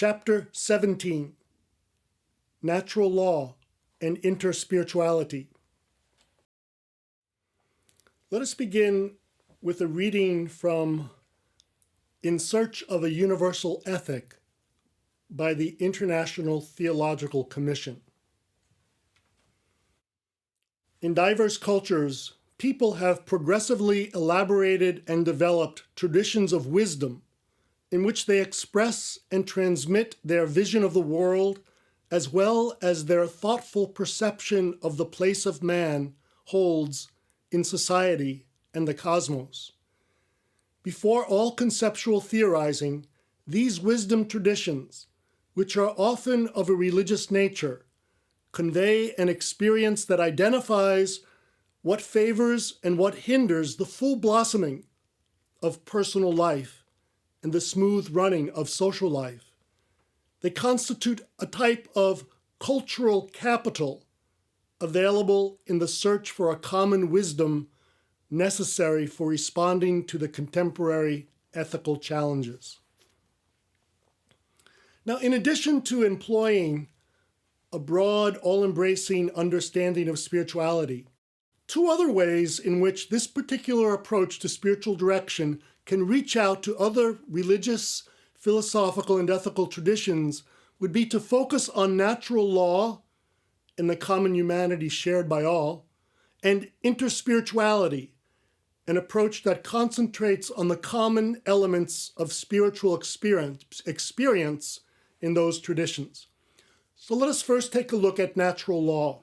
Chapter 17, Natural Law and Interspirituality. Let us begin with a reading from In Search of a Universal Ethic by the International Theological Commission. In diverse cultures, people have progressively elaborated and developed traditions of wisdom in which they express and transmit their vision of the world as well as their thoughtful perception of the place of man holds in society and the cosmos. Before all conceptual theorizing, these wisdom traditions, which are often of a religious nature, convey an experience that identifies what favors and what hinders the full blossoming of personal life and the smooth running of social life. They constitute a type of cultural capital available in the search for a common wisdom necessary for responding to the contemporary ethical challenges. Now, in addition to employing a broad, all-embracing understanding of spirituality, two other ways in which this particular approach to spiritual direction can reach out to other religious, philosophical, and ethical traditions would be to focus on natural law and the common humanity shared by all, and interspirituality, an approach that concentrates on the common elements of spiritual experience in those traditions. So let us first take a look at natural law.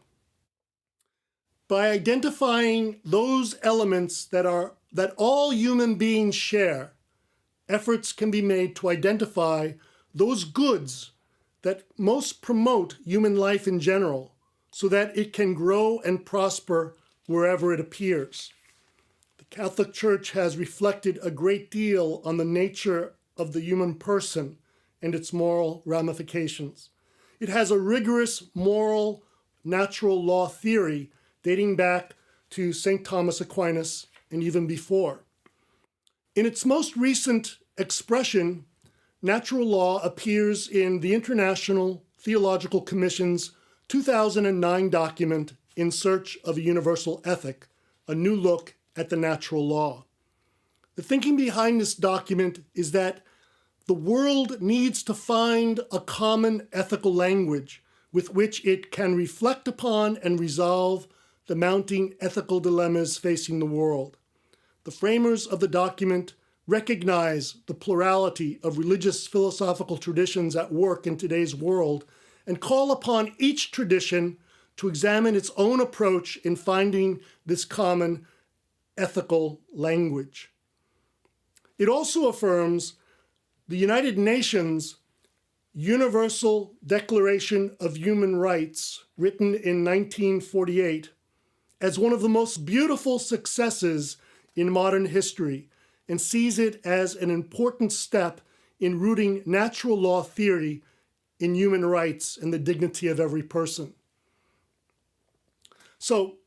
By identifying those elements that all human beings share, efforts can be made to identify those goods that most promote human life in general so that it can grow and prosper wherever it appears. The Catholic Church has reflected a great deal on the nature of the human person and its moral ramifications. It has a rigorous moral natural law theory dating back to St. Thomas Aquinas and even before. In its most recent expression, natural law appears in the International Theological Commission's 2009 document, In Search of a Universal Ethic, a new look at the natural law. The thinking behind this document is that the world needs to find a common ethical language with which it can reflect upon and resolve the mounting ethical dilemmas facing the world. The framers of the document recognize the plurality of religious philosophical traditions at work in today's world and call upon each tradition to examine its own approach in finding this common ethical language. It also affirms the United Nations Universal Declaration of Human Rights, written in 1948, as one of the most beautiful successes in modern history, and sees it as an important step in rooting natural law theory in human rights and the dignity of every person. So,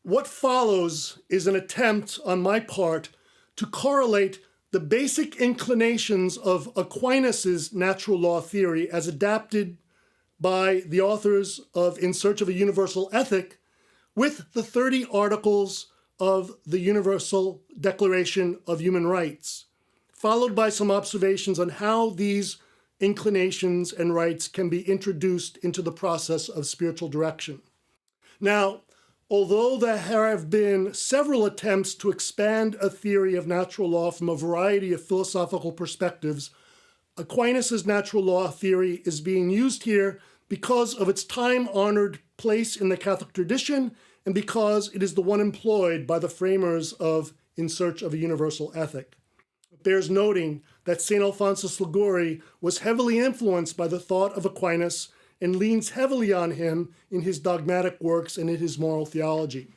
what follows is an attempt on my part to correlate the basic inclinations of Aquinas' natural law theory as adapted by the authors of In Search of a Universal Ethic with the 30 articles of the Universal Declaration of Human Rights, followed by some observations on how these inclinations and rights can be introduced into the process of spiritual direction. Now, although there have been several attempts to expand a theory of natural law from a variety of philosophical perspectives, Aquinas' natural law theory is being used here because of its time-honored place in the Catholic tradition and because it is the one employed by the framers of In Search of a Universal Ethic. It bears noting that St. Alphonsus de Liguori was heavily influenced by the thought of Aquinas and leans heavily on him in his dogmatic works and in his moral theology.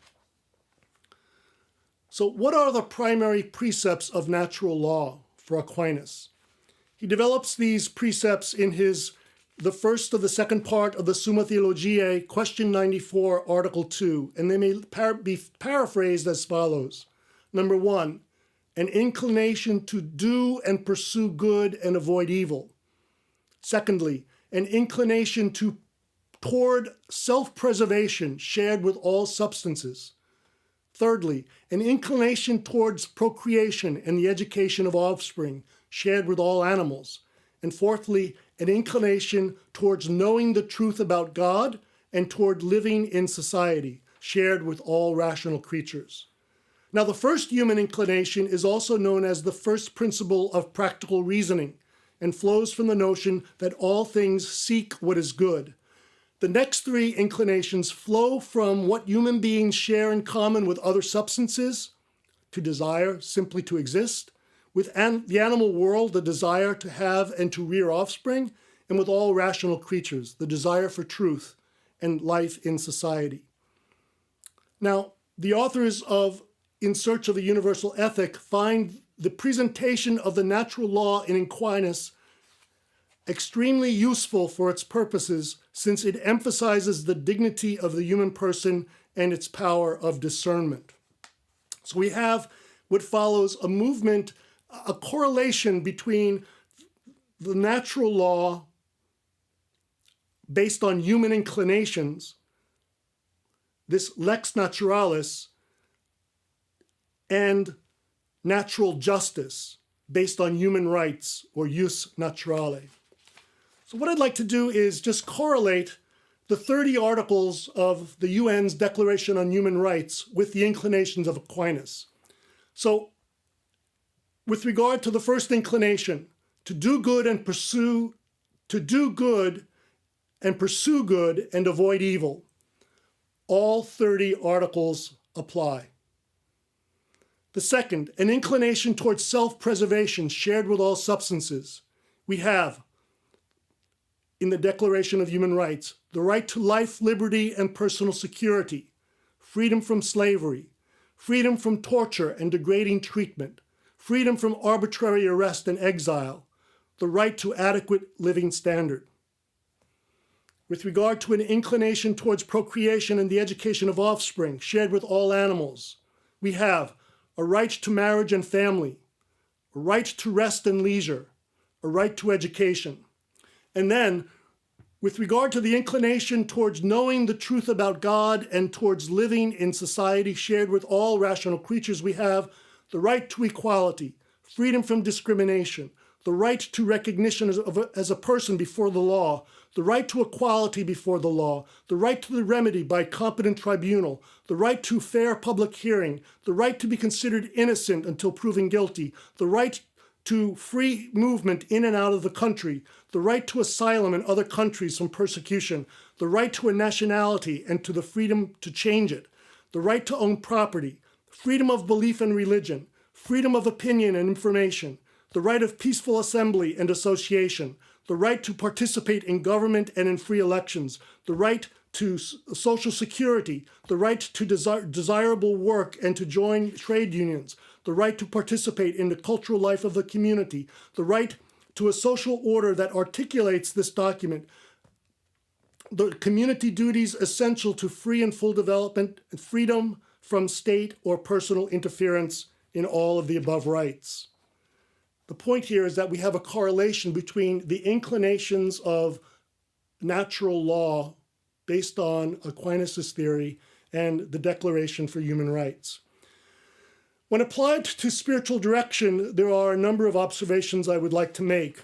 So what are the primary precepts of natural law for Aquinas? He develops these precepts in the first of the second part of the Summa Theologiae, question 94, article 2, and they may be paraphrased as follows. Number 1, an inclination to do and pursue good and avoid evil. Secondly, an inclination toward self-preservation shared with all substances. Thirdly, an inclination towards procreation and the education of offspring shared with all animals. And fourthly, an inclination towards knowing the truth about God and toward living in society shared with all rational creatures. Now, the first human inclination is also known as the first principle of practical reasoning and flows from the notion that all things seek what is good. The next three inclinations flow from what human beings share in common with other substances: to desire simply to exist, with the animal world, the desire to have and to rear offspring, and with all rational creatures, the desire for truth and life in society. Now, the authors of In Search of a Universal Ethic find the presentation of the natural law in Aquinas extremely useful for its purposes, since it emphasizes the dignity of the human person and its power of discernment. So we have what follows a movement, a correlation between the natural law based on human inclinations, this lex naturalis, and natural justice based on human rights, or jus naturale. So what I'd like to do is just correlate the 30 articles of the UN's Declaration on Human Rights with the inclinations of Aquinas. So with regard to the first inclination, to do good and pursue good and avoid evil, all 30 articles apply. The second, an inclination towards self-preservation shared with all substances. We have, in the Declaration of Human Rights, the right to life, liberty, and personal security, freedom from slavery, freedom from torture and degrading treatment, freedom from arbitrary arrest and exile, the right to adequate living standard. With regard to an inclination towards procreation and the education of offspring shared with all animals, we have a right to marriage and family, a right to rest and leisure, a right to education. And then, with regard to the inclination towards knowing the truth about God and towards living in society shared with all rational creatures, we have the right to equality, freedom from discrimination, the right to recognition as a person before the law, the right to equality before the law, the right to the remedy by competent tribunal, the right to fair public hearing, the right to be considered innocent until proven guilty, the right to free movement in and out of the country, the right to asylum in other countries from persecution, the right to a nationality and to the freedom to change it, the right to own property, freedom of belief and religion, freedom of opinion and information, the right of peaceful assembly and association, the right to participate in government and in free elections, the right to social security, the right to desirable work and to join trade unions, the right to participate in the cultural life of the community, the right to a social order that articulates this document, the community duties essential to free and full development, and freedom from state or personal interference in all of the above rights. The point here is that we have a correlation between the inclinations of natural law based on Aquinas' theory and the Declaration for Human Rights. When applied to spiritual direction, there are a number of observations I would like to make.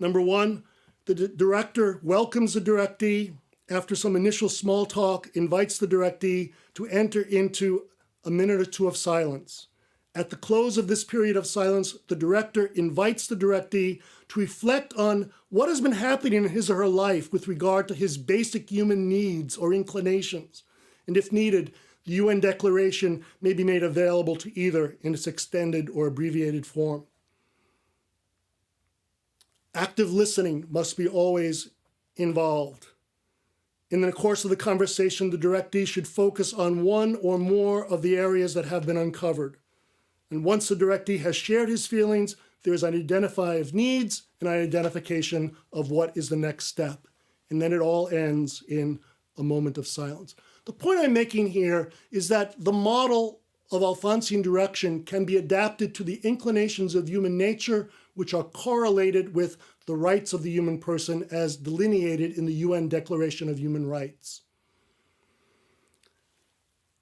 Number one, the director welcomes the directee, after some initial small talk, invites the directee to enter into a minute or two of silence. At the close of this period of silence, the director invites the directee to reflect on what has been happening in his or her life with regard to his basic human needs or inclinations. And if needed, the UN Declaration may be made available to either in its extended or abbreviated form. Active listening must be always involved. In the course of the conversation, the directee should focus on one or more of the areas that have been uncovered. And once the directee has shared his feelings, there is an identify of needs and an identification of what is the next step. And then it all ends in a moment of silence. The point I'm making here is that the model of Alphonsian direction can be adapted to the inclinations of human nature, which are correlated with the rights of the human person as delineated in the UN Declaration of Human Rights.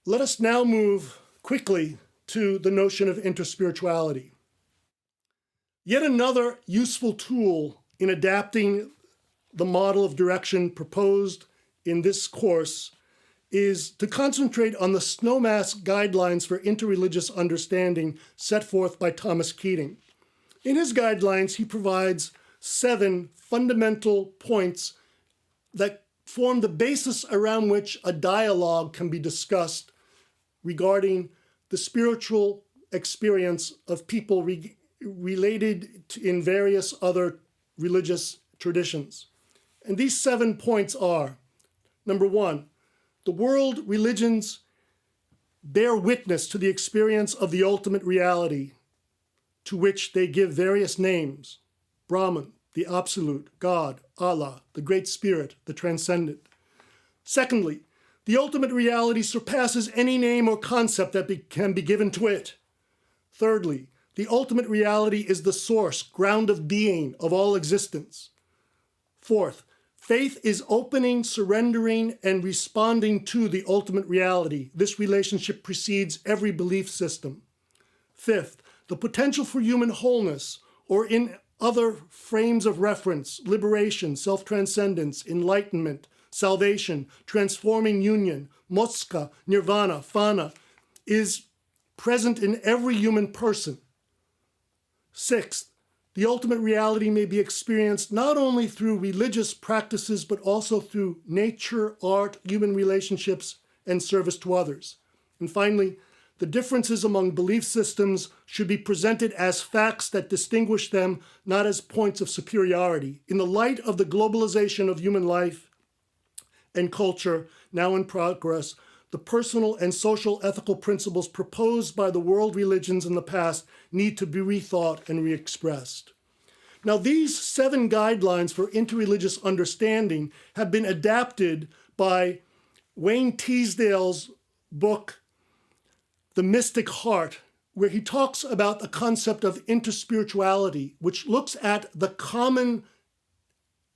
Let us now move quickly to the notion of interspirituality. Yet another useful tool in adapting the model of direction proposed in this course is to concentrate on the snowmass guidelines for interreligious understanding set forth by Thomas Keating. In his guidelines, he provides 7 fundamental points that form the basis around which a dialogue can be discussed regarding the spiritual experience of people related in various other religious traditions. And these 7 points are, number 1, the world religions bear witness to the experience of the ultimate reality, to which they give various names: Brahman, the Absolute, God, Allah, the Great Spirit, the Transcendent. Secondly, the ultimate reality surpasses any name or concept that can be given to it. Thirdly, the ultimate reality is the source, ground of being of all existence. Fourth, faith is opening, surrendering, and responding to the ultimate reality. This relationship precedes every belief system. Fifth, the potential for human wholeness, or in other frames of reference, liberation, self-transcendence, enlightenment, salvation, transforming union, moksha, nirvana, fana, is present in every human person. Sixth, the ultimate reality may be experienced not only through religious practices, but also through nature, art, human relationships, and service to others. And finally, the differences among belief systems should be presented as facts that distinguish them, not as points of superiority. In the light of the globalization of human life and culture now in progress, the personal and social ethical principles proposed by the world religions in the past need to be rethought and re-expressed. Now, these 7 guidelines for interreligious understanding have been adapted by Wayne Teasdale's book, The Mystic Heart, where he talks about the concept of interspirituality, which looks at the common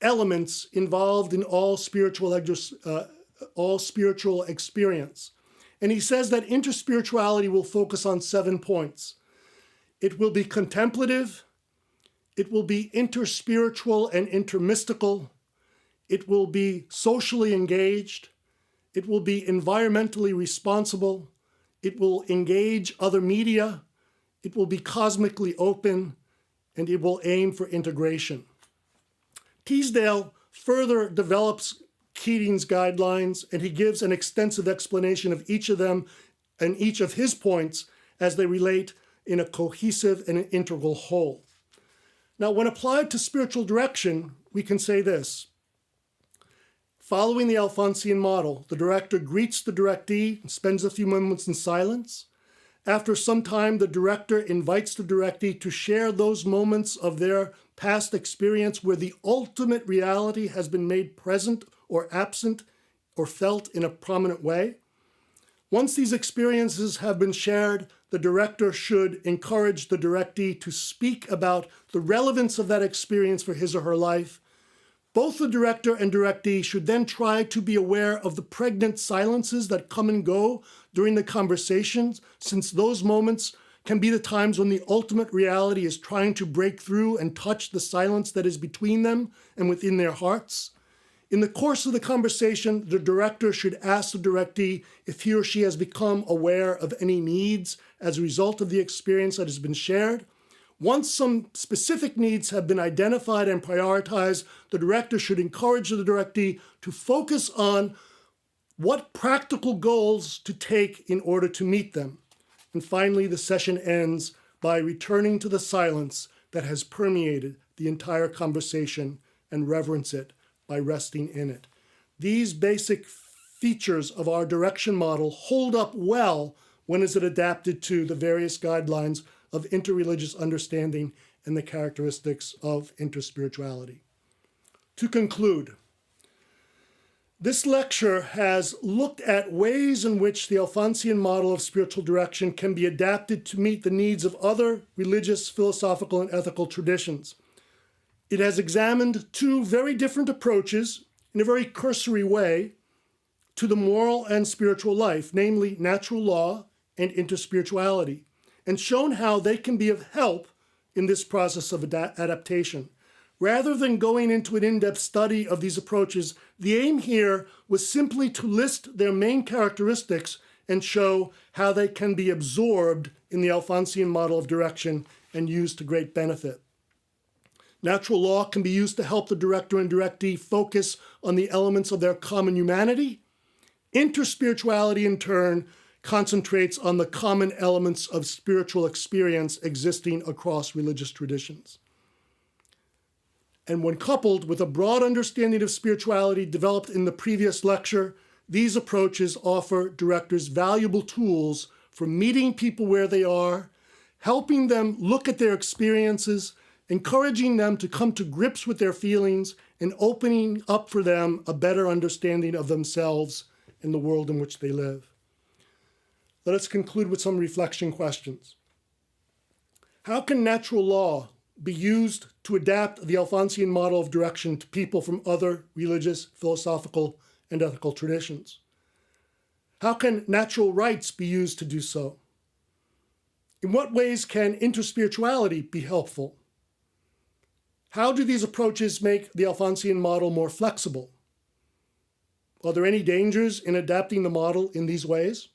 elements involved in all spiritual experience. And he says that interspirituality will focus on 7 points. It will be contemplative, it will be interspiritual and intermystical, it will be socially engaged, it will be environmentally responsible, it will engage other media, it will be cosmically open, and it will aim for integration. Teasdale further develops Keating's guidelines, and he gives an extensive explanation of each of them and each of his points as they relate in a cohesive and an integral whole. Now, when applied to spiritual direction, we can say this. Following the Alphonsian model, the director greets the directee and spends a few moments in silence. After some time, the director invites the directee to share those moments of their past experience where the ultimate reality has been made present or absent or felt in a prominent way. Once these experiences have been shared, the director should encourage the directee to speak about the relevance of that experience for his or her life. Both the director and directee should then try to be aware of the pregnant silences that come and go during the conversations, since those moments can be the times when the ultimate reality is trying to break through and touch the silence that is between them and within their hearts. In the course of the conversation, the director should ask the directee if he or she has become aware of any needs as a result of the experience that has been shared. Once some specific needs have been identified and prioritized, the director should encourage the directee to focus on what practical goals to take in order to meet them. And finally, the session ends by returning to the silence that has permeated the entire conversation and reverence it by resting in it. These basic features of our direction model hold up well when is it adapted to the various guidelines of interreligious understanding and the characteristics of interspirituality. To conclude, this lecture has looked at ways in which the Alphonsian model of spiritual direction can be adapted to meet the needs of other religious, philosophical, and ethical traditions. It has examined two very different approaches in a very cursory way to the moral and spiritual life, namely natural law and interspirituality, and shown how they can be of help in this process of adaptation. Rather than going into an in-depth study of these approaches, the aim here was simply to list their main characteristics and show how they can be absorbed in the Alphonsian model of direction and used to great benefit. Natural law can be used to help the director and directee focus on the elements of their common humanity. Interspirituality, in turn, concentrates on the common elements of spiritual experience existing across religious traditions. And when coupled with a broad understanding of spirituality developed in the previous lecture, these approaches offer directors valuable tools for meeting people where they are, helping them look at their experiences, encouraging them to come to grips with their feelings, and opening up for them a better understanding of themselves and the world in which they live. Let us conclude with some reflection questions. How can natural law be used to adapt the Alphonsian model of direction to people from other religious, philosophical, and ethical traditions? How can natural rights be used to do so? In what ways can interspirituality be helpful? How do these approaches make the Alphonsian model more flexible? Are there any dangers in adapting the model in these ways?